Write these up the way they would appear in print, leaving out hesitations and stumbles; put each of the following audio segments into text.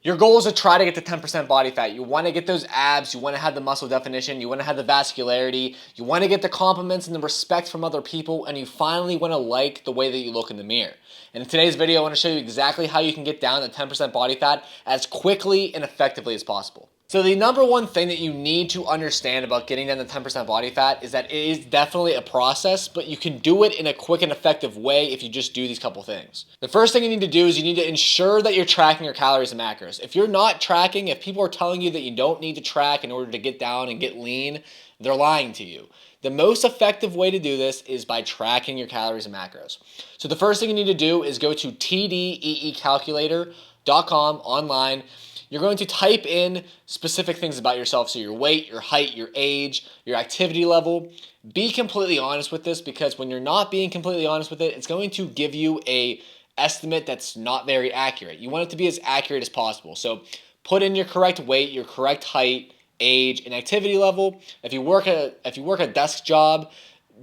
Your goal is to try to get to 10% body fat. You want to get those abs, you want to have the muscle definition, you want to have the vascularity, you want to get the compliments and the respect from other people, and you finally want to like the way that you look in the mirror. And in today's video, I want to show you exactly how you can get down to 10% body fat as quickly and effectively as possible. So the number one thing that you need to understand about getting down to 10% body fat is that it is definitely a process, but you can do it in a quick and effective way if you just do these couple things. The first thing you need to do is you need to ensure that you're tracking your calories and macros. If you're not tracking, if people are telling you that you don't need to track in order to get down and get lean, they're lying to you. The most effective way to do this is by tracking your calories and macros. So the first thing you need to do is go to tdeecalculator.com online. You're going to type in specific things about yourself, so your weight, your height, your age, your activity level. Be completely honest with this, because when you're not being completely honest with it, it's going to give you a estimate that's not very accurate. You want it to be as accurate as possible. So put in your correct weight, your correct height, age, and activity level. If you work a desk job,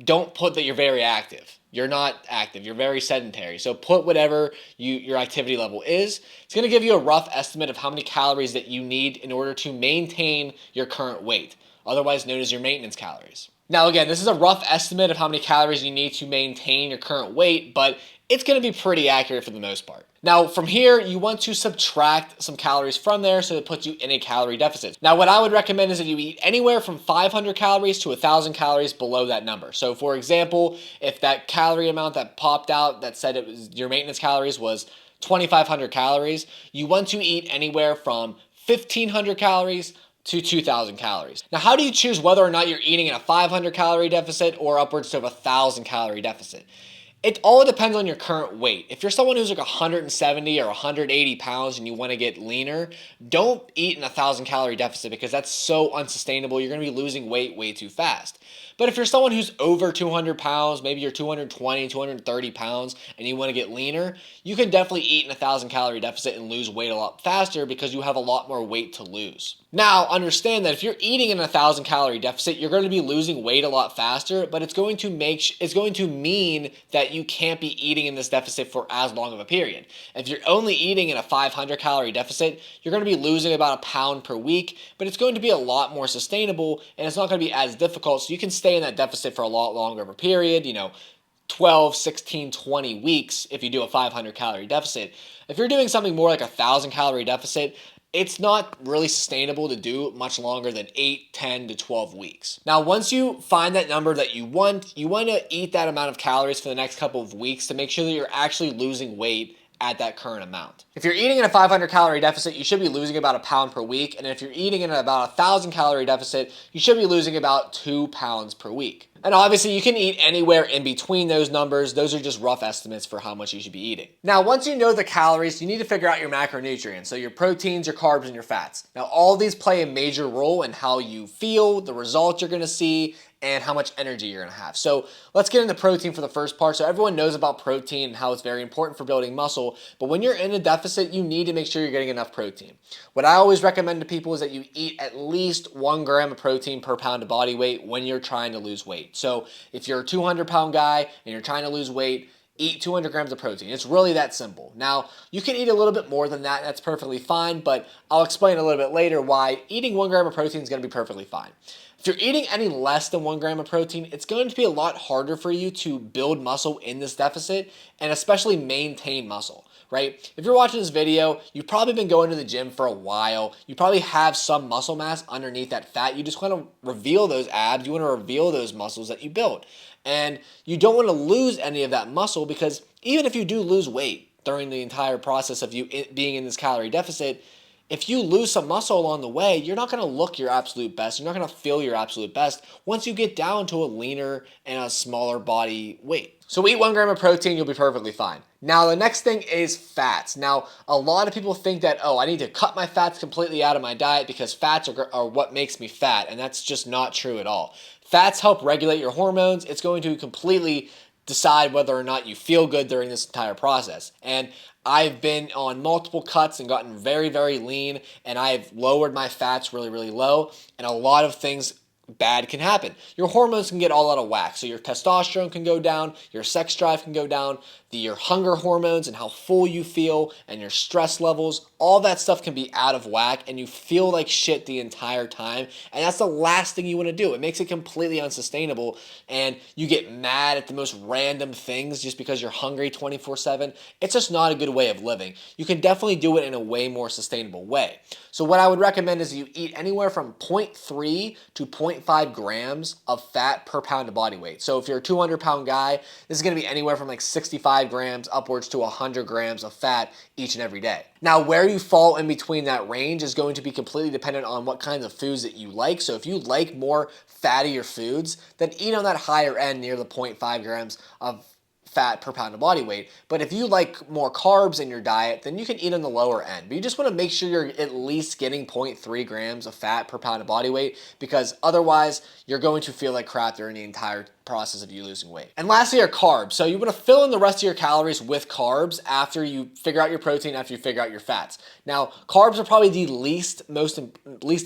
don't put that you're very active. You're not active. You're very sedentary. So put whatever your activity level is. It's going to give you a rough estimate of how many calories that you need in order to maintain your current weight, otherwise known as your maintenance calories. Now again, this is a rough estimate of how many calories you need to maintain your current weight, but it's going to be pretty accurate for the most part. Now from here, you want to subtract some calories from there so it puts you in a calorie deficit. Now what I would recommend is that you eat anywhere from 500 calories to 1,000 calories below that number. So for example, if that calorie amount that popped out that said it was your maintenance calories was 2,500 calories, you want to eat anywhere from 1,500 calories to 2,000 calories. Now, how do you choose whether or not you're eating in a 500 calorie deficit or upwards to a 1,000 calorie deficit? It all depends on your current weight. If you're someone who's like 170 or 180 pounds and you want to get leaner, don't eat in a 1,000 calorie deficit, because that's so unsustainable. You're going to be losing weight way too fast. But if you're someone who's over 200 pounds, maybe you're 220, 230 pounds, and you want to get leaner, you can definitely eat in a 1,000 calorie deficit and lose weight a lot faster, because you have a lot more weight to lose. Now, understand that if you're eating in a 1,000 calorie deficit, you're going to be losing weight a lot faster, but it's going to mean that you can't be eating in this deficit for as long of a period. If you're only eating in a 500 calorie deficit, you're going to be losing about a pound per week, but it's going to be a lot more sustainable, and it's not going to be as difficult, so you can stay in that deficit for a lot longer of a period, 12, 16, 20 weeks if you do a 500 calorie deficit. If you're doing something more like a 1,000 calorie deficit, it's not really sustainable to do much longer than 8, 10 to 12 weeks. Now, once you find that number that you want to eat that amount of calories for the next couple of weeks to make sure that you're actually losing weight at that current amount. If you're eating in a 500 calorie deficit, you should be losing about a pound per week. And if you're eating in about a 1,000 calorie deficit, you should be losing about 2 pounds per week. And obviously you can eat anywhere in between those numbers. Those are just rough estimates for how much you should be eating. Now, once you know the calories, you need to figure out your macronutrients. So your proteins, your carbs, and your fats. Now, all these play a major role in how you feel, the results you're going to see, and how much energy you're going to have. So let's get into protein for the first part. So everyone knows about protein and how it's very important for building muscle, but when you're in a deficit, you need to make sure you're getting enough protein. What I always recommend to people is that you eat at least 1 gram of protein per pound of body weight when you're trying to lose weight. So if you're a 200-pound guy and you're trying to lose weight, eat 200 grams of protein. It's really that simple. Now, you can eat a little bit more than that. That's perfectly fine, but I'll explain a little bit later why eating 1 gram of protein is going to be perfectly fine. If you're eating any less than 1 gram of protein, it's going to be a lot harder for you to build muscle in this deficit and especially maintain muscle, right? If you're watching this video, you've probably been going to the gym for a while. You probably have some muscle mass underneath that fat. You just want to reveal those abs. You want to reveal those muscles that you built. And you don't want to lose any of that muscle, because even if you do lose weight during the entire process of you being in this calorie deficit, if you lose some muscle along the way, you're not going to look your absolute best. You're not going to feel your absolute best once you get down to a leaner and a smaller body weight. So eat 1 gram of protein, you'll be perfectly fine. Now, the next thing is fats. Now, a lot of people think that, oh, I need to cut my fats completely out of my diet because fats are what makes me fat, and that's just not true at all. Fats help regulate your hormones. It's going to completely decide whether or not you feel good during this entire process. And I've been on multiple cuts and gotten very, very lean, and I've lowered my fats really, really low, and a lot of things bad can happen. Your hormones can get all out of whack. So your testosterone can go down, your sex drive can go down, your hunger hormones and how full you feel, and your stress levels, all that stuff can be out of whack and you feel like shit the entire time. And that's the last thing you want to do. It makes it completely unsustainable and you get mad at the most random things just because you're hungry 24/7. It's just not a good way of living. You can definitely do it in a way more sustainable way. So what I would recommend is you eat anywhere from 0.3 to 0.5 grams of fat per pound of body weight. So if you're a 200-pound guy, this is going to be anywhere from like 65 grams upwards to 100 grams of fat each and every day. Now, where you fall in between that range is going to be completely dependent on what kinds of foods that you like. So if you like more fattier foods, then eat on that higher end near the 0.5 grams of fat per pound of body weight. But if you like more carbs in your diet, then you can eat on the lower end. But you just want to make sure you're at least getting 0.3 grams of fat per pound of body weight, because otherwise you're going to feel like crap during the entire process of you losing weight. And lastly are carbs. So you want to fill in the rest of your calories with carbs after you figure out your protein, after you figure out your fats. Now, carbs are probably the least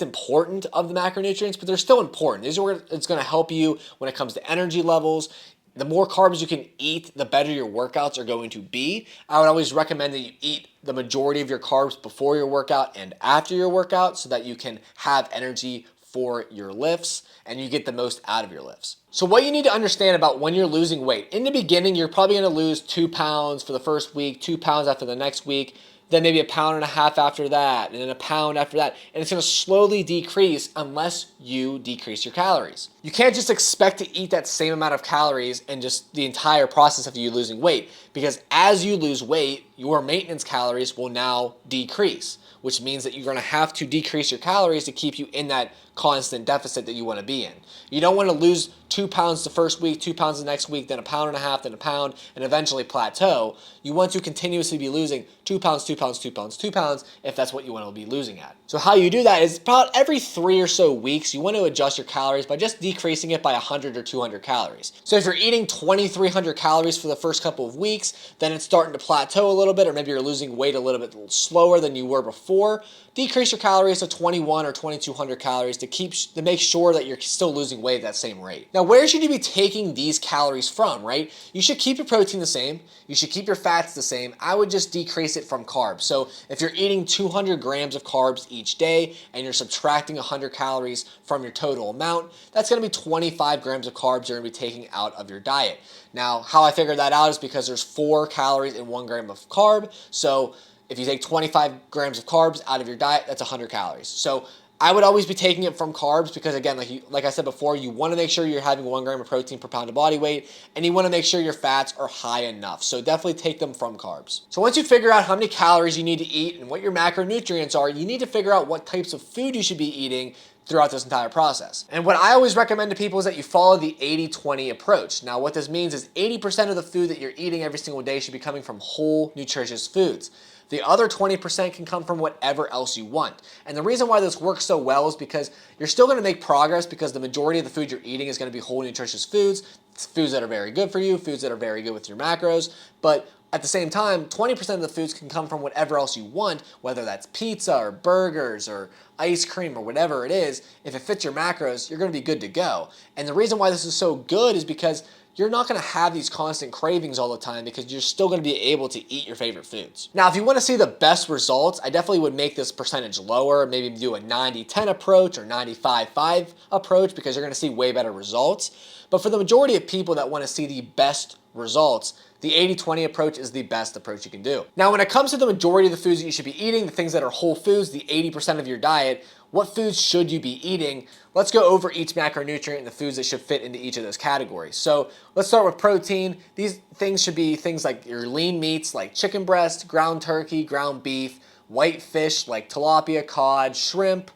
important of the macronutrients, but they're still important. These are where it's going to help you when it comes to energy levels. The more carbs you can eat, the better your workouts are going to be. I would always recommend that you eat the majority of your carbs before your workout and after your workout so that you can have energy for your lifts and you get the most out of your lifts. So what you need to understand about when you're losing weight, in the beginning, you're probably going to lose 2 pounds for the first week, 2 pounds after the next week, then maybe 1.5 pounds after that, and then 1 pound after that. And it's going to slowly decrease unless you decrease your calories. You can't just expect to eat that same amount of calories and just the entire process of you losing weight, because as you lose weight, your maintenance calories will now decrease, which means that you're going to have to decrease your calories to keep you in that constant deficit that you want to be in. You don't want to lose 2 pounds the first week, 2 pounds the next week, then 1.5 pounds, then 1 pound, and eventually plateau. You want to continuously be losing 2 pounds, 2 pounds, 2 pounds, 2 pounds if that's what you want to be losing at. So how you do that is about every 3 or so weeks, you want to adjust your calories by just decreasing it by 100 or 200 calories. So if you're eating 2,300 calories for the first couple of weeks, then it's starting to plateau a little bit, or maybe you're losing weight a little bit slower than you were before, decrease your calories to 2,100 or 2,200 calories to make sure that you're still losing weight at that same rate. Now, where should you be taking these calories from, right? You should keep your protein the same. You should keep your fats the same. I would just decrease it from carbs. So if you're eating 200 grams of carbs each day and you're subtracting 100 calories from your total amount, that's going to be 25 grams of carbs you're going to be taking out of your diet. Now, how I figured that out is because there's 4 calories in 1 gram of carb. So if you take 25 grams of carbs out of your diet, that's 100 calories. So I would always be taking it from carbs because, again, like I said before, you want to make sure you're having 1 gram of protein per pound of body weight, and you want to make sure your fats are high enough. So definitely take them from carbs. So once you figure out how many calories you need to eat and what your macronutrients are, you need to figure out what types of food you should be eating throughout this entire process. And what I always recommend to people is that you follow the 80-20 approach. Now, what this means is 80% of the food that you're eating every single day should be coming from whole, nutritious foods. The other 20% can come from whatever else you want. And the reason why this works so well is because you're still going to make progress, because the majority of the food you're eating is going to be whole, nutritious foods, foods that are very good for you, foods that are very good with your macros. But at the same time, 20% of the foods can come from whatever else you want, whether that's pizza or burgers or ice cream or whatever it is. If it fits your macros, you're going to be good to go. And the reason why this is so good is because you're not going to have these constant cravings all the time, because you're still going to be able to eat your favorite foods. Now, if you want to see the best results, I definitely would make this percentage lower, maybe do a 90-10 approach or 95-5 approach, because you're going to see way better results. But for the majority of people that want to see the best results, the 80-20 approach is the best approach you can do. Now, when it comes to the majority of the foods that you should be eating, the things that are whole foods, the 80% of your diet, what foods should you be eating? Let's go over each macronutrient and the foods that should fit into each of those categories. So let's start with protein. These things should be things like your lean meats like chicken breast, ground turkey, ground beef, white fish like tilapia, cod, shrimp.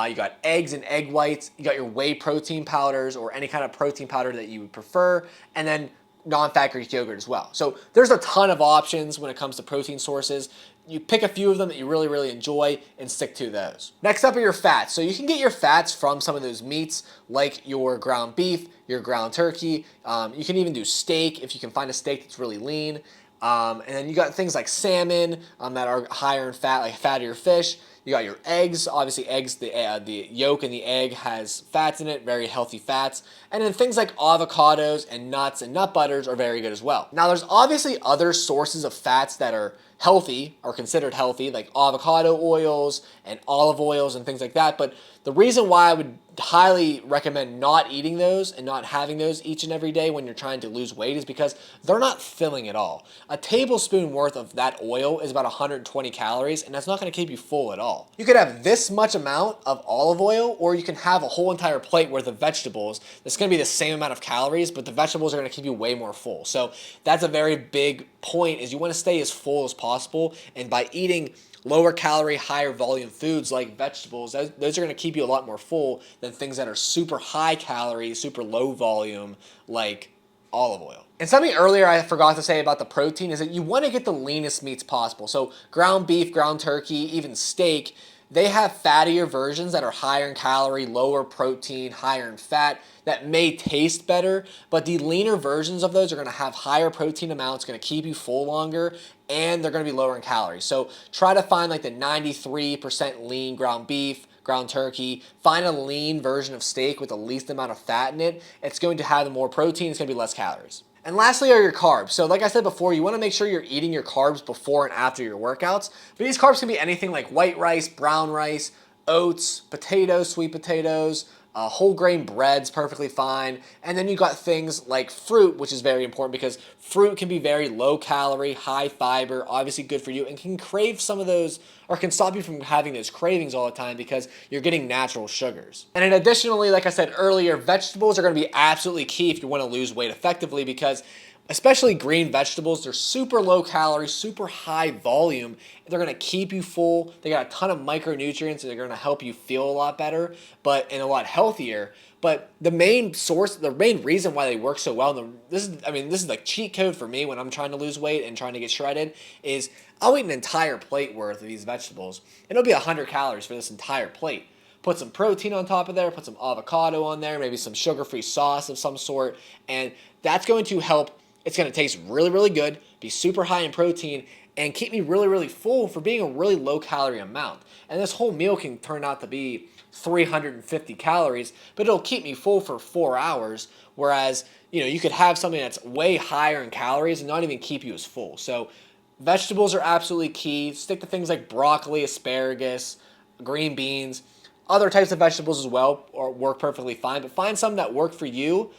You got eggs and egg whites. You got your whey protein powders or any kind of protein powder that you would prefer. And then non-fat Greek yogurt as well. So there's a ton of options when it comes to protein sources. You pick a few of them that you really, really enjoy and stick to those. Next up are your fats. So you can get your fats from some of those meats like your ground beef, your ground turkey. You can even do steak if you can find a steak that's really lean. And then you got things like salmon that are higher in fat, like fattier fish. You got your eggs. Obviously, eggs, the yolk in the egg has fats in it, very healthy fats. And then things like avocados and nuts and nut butters are very good as well. Now, there's obviously other sources of fats that are healthy or considered healthy, like avocado oils and olive oils and things like that. But the reason why I would highly recommend not eating those and not having those each and every day when you're trying to lose weight is because they're not filling at all. A tablespoon worth of that oil is about 120 calories, and that's not going to keep you full at all. You could have this much amount of olive oil, or you can have a whole entire plate worth of vegetables. That's going to be the same amount of calories, but the vegetables are going to keep you way more full. So that's a very big point, is you want to stay as full as possible, and by eating lower calorie, higher volume foods like vegetables, those are going to keep you a lot more full than things that are super high calorie, super low volume, like olive oil. And something earlier I forgot to say about the protein is that you want to get the leanest meats possible. So ground beef, ground turkey, even steak, they have fattier versions that are higher in calorie, lower protein, higher in fat, that may taste better, but the leaner versions of those are going to have higher protein amounts, going to keep you full longer, and they're going to be lower in calories. So try to find like the 93% lean ground beef, ground turkey. Find a lean version of steak with the least amount of fat in it. It's going to have more protein, it's going to be less calories. And lastly are your carbs. So like I said before, you want to make sure you're eating your carbs before and after your workouts. But these carbs can be anything like white rice, brown rice, oats, potatoes, sweet potatoes, whole grain bread's perfectly fine. And then you got things like fruit, which is very important because fruit can be very low calorie, high fiber, obviously good for you, and can crave some of those, or can stop you from having those cravings all the time because you're getting natural sugars. And then additionally, like I said earlier, vegetables are going to be absolutely key if you want to lose weight effectively, because especially green vegetables, they're super low calorie, super high volume. They're going to keep you full. They got a ton of micronutrients, and they're going to help you feel a lot better, and a lot healthier. But the main reason why they work so well, this is like cheat code for me when I'm trying to lose weight and trying to get shredded, is I'll eat an entire plate worth of these vegetables, and it'll be 100 calories for this entire plate. Put some protein on top of there, put some avocado on there, maybe some sugar-free sauce of some sort, and that's going to help. It's going to taste really, really good, be super high in protein, and keep me really, really full for being a really low calorie amount. And this whole meal can turn out to be 350 calories, but it'll keep me full for 4 hours, whereas, you could have something that's way higher in calories and not even keep you as full. So vegetables are absolutely key. Stick to things like broccoli, asparagus, green beans, other types of vegetables as well, or work perfectly fine, but find some that work for you,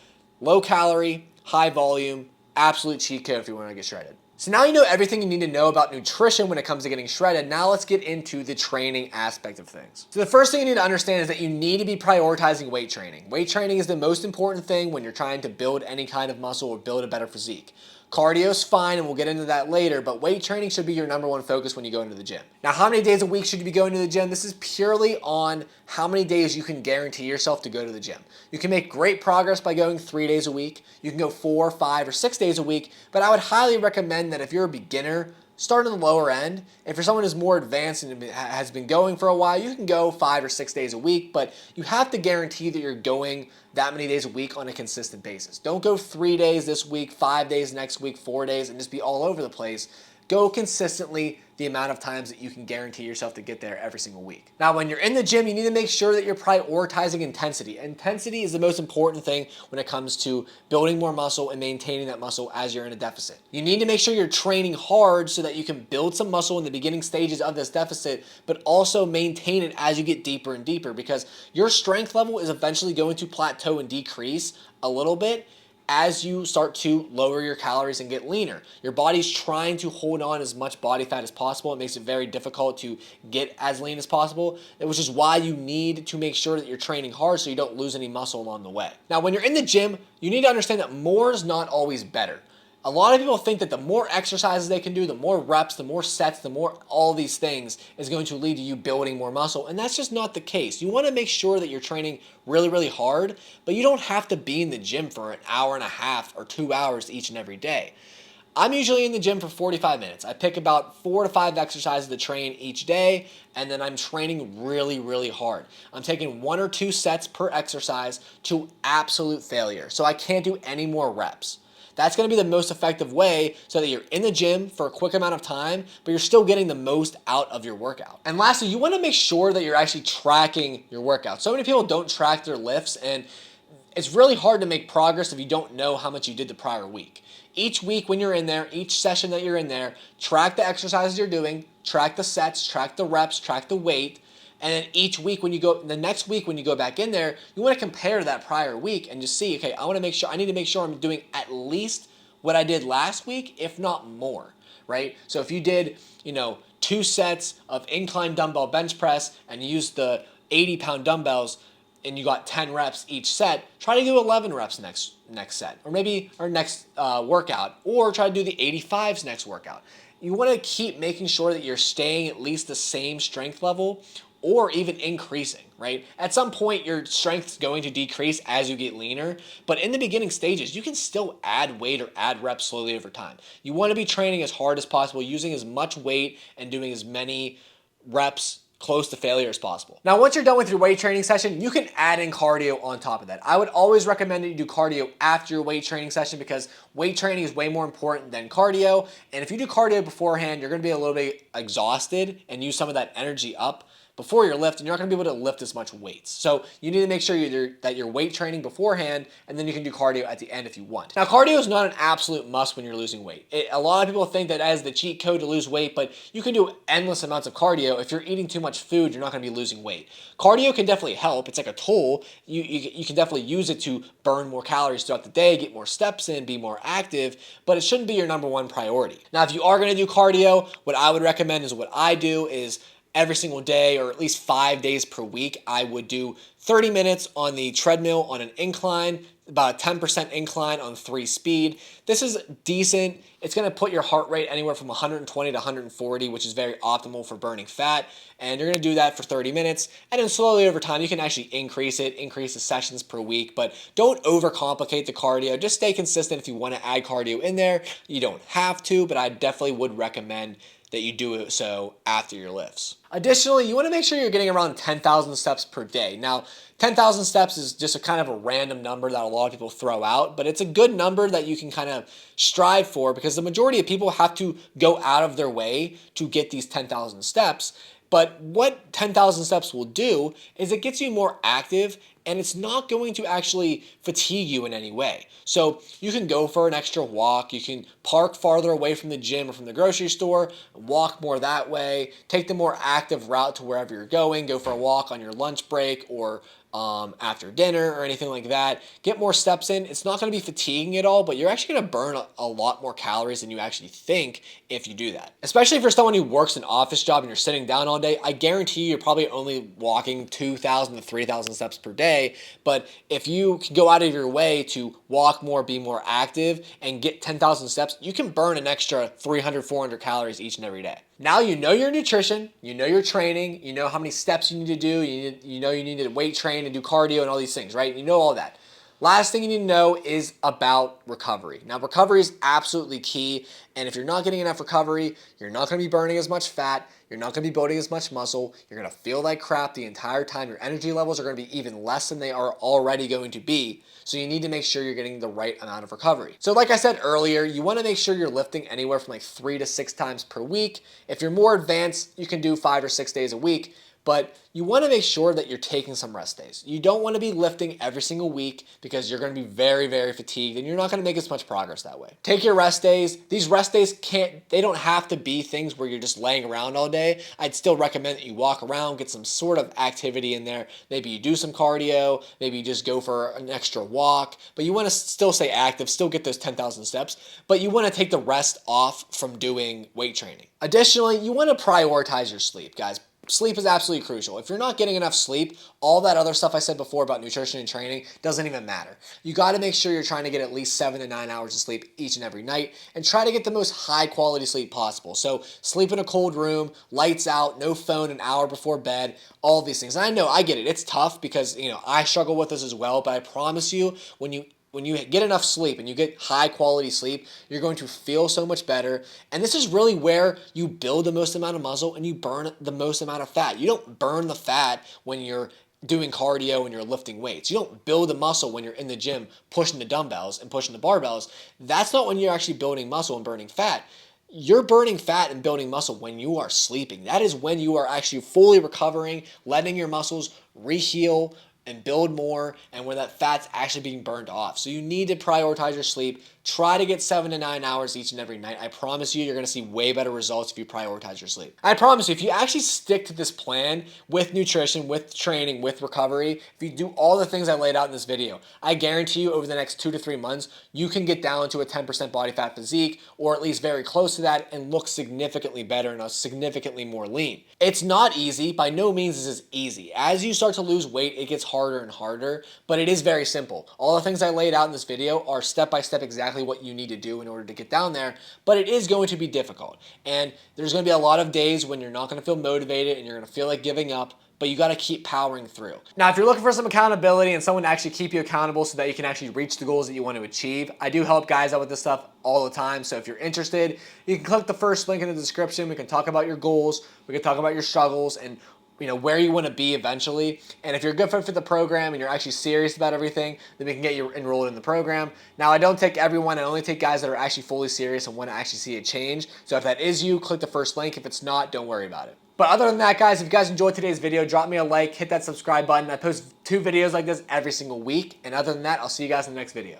low calorie, high volume, absolute cheat code if you want to get shredded. So now you know everything you need to know about nutrition when it comes to getting shredded. Now let's get into the training aspect of things. So the first thing you need to understand is that you need to be prioritizing weight training. Weight training is the most important thing when you're trying to build any kind of muscle or build a better physique. Cardio's fine, and we'll get into that later, but weight training should be your number one focus when you go into the gym. Now, how many days a week should you be going to the gym? This is purely on how many days you can guarantee yourself to go to the gym. You can make great progress by going 3 days a week. You can go 4, 5, or 6 days a week, but I would highly recommend that if you're a beginner, start on the lower end. If you're someone who's more advanced and has been going for a while, you can go 5 or 6 days a week, but you have to guarantee that you're going that many days a week on a consistent basis. Don't go 3 days this week, 5 days next week, 4 days, and just be all over the place. Go consistently the amount of times that you can guarantee yourself to get there every single week. Now, when you're in the gym, you need to make sure that you're prioritizing intensity. Intensity is the most important thing when it comes to building more muscle and maintaining that muscle as you're in a deficit. You need to make sure you're training hard so that you can build some muscle in the beginning stages of this deficit, but also maintain it as you get deeper and deeper, because your strength level is eventually going to plateau and decrease a little bit as you start to lower your calories and get leaner. Your body's trying to hold on as much body fat as possible. It makes it very difficult to get as lean as possible, which is why you need to make sure that you're training hard so you don't lose any muscle along the way. Now, when you're in the gym, you need to understand that more is not always better. A lot of people think that the more exercises they can do, the more reps, the more sets, the more all these things is going to lead to you building more muscle, and that's just not the case. You want to make sure that you're training really, really hard, but you don't have to be in the gym for an hour and a half or 2 hours each and every day. I'm usually in the gym for 45 minutes. I pick about 4 to 5 exercises to train each day, and then I'm training really, really hard. I'm taking 1 or 2 sets per exercise to absolute failure, so I can't do any more reps. That's going to be the most effective way so that you're in the gym for a quick amount of time, but you're still getting the most out of your workout. And lastly, you want to make sure that you're actually tracking your workout. So many people don't track their lifts, and it's really hard to make progress if you don't know how much you did the prior week. Each week when you're in there, each session that you're in there, track the exercises you're doing, track the sets, track the reps, track the weight, and then each week when you go, the next week when you go back in there, you want to compare that prior week and just see, okay, I need to make sure I'm doing at least what I did last week, if not more, right? So if you did, 2 sets of incline dumbbell bench press and you used the 80-pound dumbbells and you got 10 reps each set, try to do 11 reps next set, or next workout, or try to do the 85s next workout. You want to keep making sure that you're staying at least the same strength level or even increasing, right? At some point, your strength's going to decrease as you get leaner, but in the beginning stages, you can still add weight or add reps slowly over time. You want to be training as hard as possible, using as much weight and doing as many reps close to failure as possible. Now, once you're done with your weight training session, you can add in cardio on top of that. I would always recommend that you do cardio after your weight training session because weight training is way more important than cardio. And if you do cardio beforehand, you're gonna be a little bit exhausted and use some of that energy up before your lift, and you're not going to be able to lift as much weights. So you need to make sure that you're weight training beforehand, and then you can do cardio at the end if you want. Now, cardio is not an absolute must when you're losing weight. A lot of people think that as the cheat code to lose weight, but you can do endless amounts of cardio. If you're eating too much food, you're not going to be losing weight. Cardio can definitely help. It's like a tool. You can definitely use it to burn more calories throughout the day, get more steps in, be more active, but it shouldn't be your number one priority. Now, if you are going to do cardio, what I would recommend is what I do is every single day, or at least 5 days per week, I would do 30 minutes on the treadmill on an incline, about a 10% incline on 3 speed. This is decent. It's going to put your heart rate anywhere from 120 to 140, which is very optimal for burning fat. And you're going to do that for 30 minutes. And then slowly over time, you can actually increase the sessions per week. But don't overcomplicate the cardio. Just stay consistent if you want to add cardio in there. You don't have to, but I definitely would recommend that you do it so after your lifts. Additionally, you want to make sure you're getting around 10,000 steps per day. Now, 10,000 steps is just a kind of a random number that a lot of people throw out, but it's a good number that you can kind of strive for because the majority of people have to go out of their way to get these 10,000 steps. But what 10,000 steps will do is it gets you more active and it's not going to actually fatigue you in any way. So you can go for an extra walk, you can park farther away from the gym or from the grocery store, walk more that way, take the more active route to wherever you're going, go for a walk on your lunch break or after dinner or anything like that. Get more steps in. It's not going to be fatiguing at all, but you're actually going to burn a lot more calories than you actually think if you do that. Especially for someone who works an office job and you're sitting down all day, I guarantee you're probably only walking 2,000 to 3,000 steps per day. But if you can go out of your way to walk more, be more active, and get 10,000 steps, you can burn an extra 300, 400 calories each and every day. Now you know your nutrition, you know your training, you know how many steps you need to do, you know you need to weight train and do cardio and all these things, right? You know all that. Last thing you need to know is about recovery. Now, recovery is absolutely key, and if you're not getting enough recovery, you're not going to be burning as much fat, you're not going to be building as much muscle, you're going to feel like crap the entire time, your energy levels are going to be even less than they are already going to be, so you need to make sure you're getting the right amount of recovery. So like I said earlier, you want to make sure you're lifting anywhere from like 3 to 6 times per week. If you're more advanced, you can do 5 or 6 days a week, but you want to make sure that you're taking some rest days. You don't want to be lifting every single week because you're going to be very, very fatigued and you're not going to make as much progress that way. Take your rest days. These rest days they don't have to be things where you're just laying around all day. I'd still recommend that you walk around, get some sort of activity in there. Maybe you do some cardio, maybe you just go for an extra walk, but you want to still stay active, still get those 10,000 steps, but you want to take the rest off from doing weight training. Additionally, you want to prioritize your sleep, guys. Sleep is absolutely crucial. If you're not getting enough sleep, all that other stuff I said before about nutrition and training doesn't even matter. You got to make sure you're trying to get at least 7 to 9 hours of sleep each and every night and try to get the most high quality sleep possible. So sleep in a cold room, lights out, no phone an hour before bed, all these things. And I know, I get it. It's tough because, I struggle with this as well, but I promise you, when you get enough sleep and you get high quality sleep, you're going to feel so much better. And this is really where you build the most amount of muscle and you burn the most amount of fat. You don't burn the fat when you're doing cardio and you're lifting weights. You don't build the muscle when you're in the gym pushing the dumbbells and pushing the barbells. That's not when you're actually building muscle and burning fat. You're burning fat and building muscle when you are sleeping. That is when you are actually fully recovering, letting your muscles reheal, and build more, and where that fat's actually being burned off. So you need to prioritize your sleep. Try to get 7 to 9 hours each and every night. I promise you're going to see way better results if you prioritize your sleep. I promise you, if you actually stick to this plan with nutrition, with training, with recovery, if you do all the things I laid out in this video, I guarantee you over the next 2 to 3 months, you can get down to a 10% body fat physique, or at least very close to that, and look significantly better and significantly more lean. It's not easy. By no means is this easy. As you start to lose weight, it gets harder and harder, but it is very simple. All the things I laid out in this video are step-by-step exactly what you need to do in order to get down there, but it is going to be difficult. And there's going to be a lot of days when you're not going to feel motivated and you're going to feel like giving up, but you got to keep powering through. Now, if you're looking for some accountability and someone to actually keep you accountable so that you can actually reach the goals that you want to achieve, I do help guys out with this stuff all the time. So if you're interested, you can click the first link in the description. We can talk about your goals. We can talk about your struggles and where you want to be eventually. And if you're a good fit for the program and you're actually serious about everything, then we can get you enrolled in the program. Now, I don't take everyone. I only take guys that are actually fully serious and want to actually see a change. So if that is you, click the first link. If it's not, don't worry about it. But other than that, guys, if you guys enjoyed today's video, drop me a like, hit that subscribe button. I post 2 videos like this every single week. And other than that, I'll see you guys in the next video.